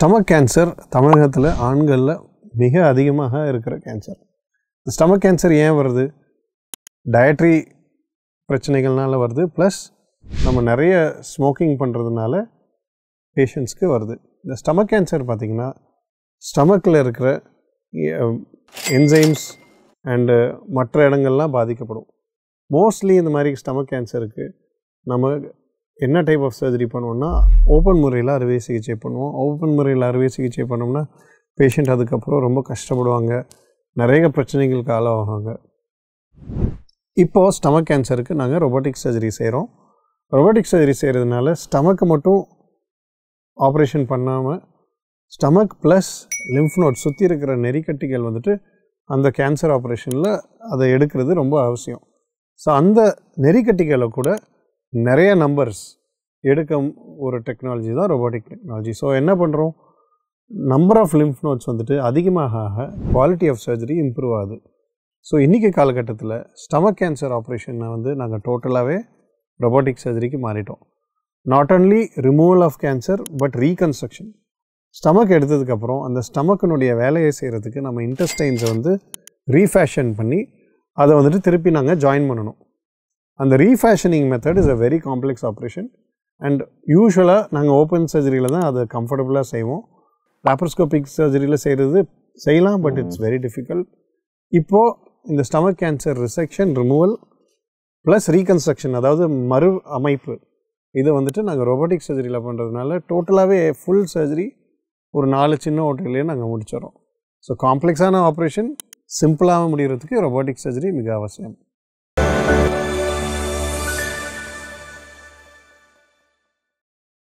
Stomach cancer தமிழகத்தில் ஆண்களில் மிக அதிகமாக இருக்கிற கேன்சர். ஸ்டமக் கேன்சர் ஏன் வருது? டயட்ரி பிரச்சனைகள்னால வருது, ப்ளஸ் நம்ம நிறைய ஸ்மோக்கிங் பண்ணுறதுனால பேஷண்ட்ஸ்க்கு வருது. இந்த ஸ்டமக் கேன்சர் பார்த்திங்கன்னா ஸ்டமக்கில் இருக்கிற என்சைம்ஸ் அண்டு மற்ற இடங்கள்லாம் பாதிக்கப்படும். மோஸ்ட்லி இந்த மாதிரி ஸ்டமக் கேன்சருக்கு நம்ம என்ன டைப் ஆஃப் சர்ஜரி பண்ணுவோம்னா ஓப்பன் முறையில் அறுவை சிகிச்சை பண்ணுவோம். ஓப்பன் முறையில் அறுவை சிகிச்சை பண்ணோம்னா பேஷண்ட் அதுக்கப்புறம் ரொம்ப கஷ்டப்படுவாங்க, நிறைய பிரச்சனைகளுக்கு ஆளாவாங்க. இப்போது ஸ்டமக் கேன்சருக்கு நாங்கள் ரொபோட்டிக் சர்ஜரி செய்கிறோம். ரொபோட்டிக் சர்ஜரி செய்கிறதுனால ஸ்டமக்கு மட்டும் ஆப்ரேஷன் பண்ணாமல் ஸ்டமக் ப்ளஸ் லிம்ஃப் நோட் சுற்றி இருக்கிற நெறிக்கட்டிகள் வந்துட்டு அந்த கேன்சர் ஆப்ரேஷனில் அதை எடுக்கிறது ரொம்ப அவசியம். ஸோ அந்த நெறிக்கட்டிகளை கூட நிறைய நம்பர்ஸ் எடுக்க ஒரு டெக்னாலஜி தான் ரொபோட்டிக் டெக்னாலஜி. ஸோ என்ன பண்ணுறோம், நம்பர் ஆஃப் லிம்ஃப் நோட்ஸ் வந்துட்டு அதிகமாக குவாலிட்டி ஆஃப் சர்ஜரி இம்ப்ரூவ் ஆகுது. ஸோ இன்றைக்கி காலகட்டத்தில் ஸ்டமக் கேன்சர் ஆப்ரேஷனை நாங்கள் டோட்டலாகவே ரொபோட்டிக் சர்ஜரிக்கு மாறிட்டோம். Not only removal of cancer but reconstruction. Stomach எடுத்ததுக்கப்புறம் அந்த ஸ்டமக்கினுடைய வேலையை செய்கிறதுக்கு நம்ம இன்டெஸ்டைன்ஸை ரீஃபேஷன் பண்ணி அதை வந்துட்டு திருப்பி நாங்கள் ஜாயின் பண்ணணும். அந்த refashioning method is a very complex operation and யூஸ்வலாக நாங்கள் ஓப்பன் சர்ஜரியில் தான் அதை கம்ஃபர்டபுளாக செய்வோம். லாப்ரோஸ்கோபிக் சர்ஜரியில் செய்யலாம், பட் இட்ஸ் வெரி டிஃபிகல்ட். இப்போது இந்த stomach cancer resection, removal plus reconstruction, அதாவது மறு அமைப்பு, இதை நாங்கள் ரொபோட்டிக் சர்ஜரியில் பண்ணுறதுனால டோட்டலாகவே ஃபுல் சர்ஜரி ஒரு 4 சின்ன ஓட்டையிலேயே நாங்கள் முடிச்சிடறோம். ஸோ காம்ப்ளெக்ஸான ஆப்ரேஷன் சிம்பிளாக முடிகிறதுக்கு ரொபோட்டிக் சர்ஜரி மிக அவசியம்.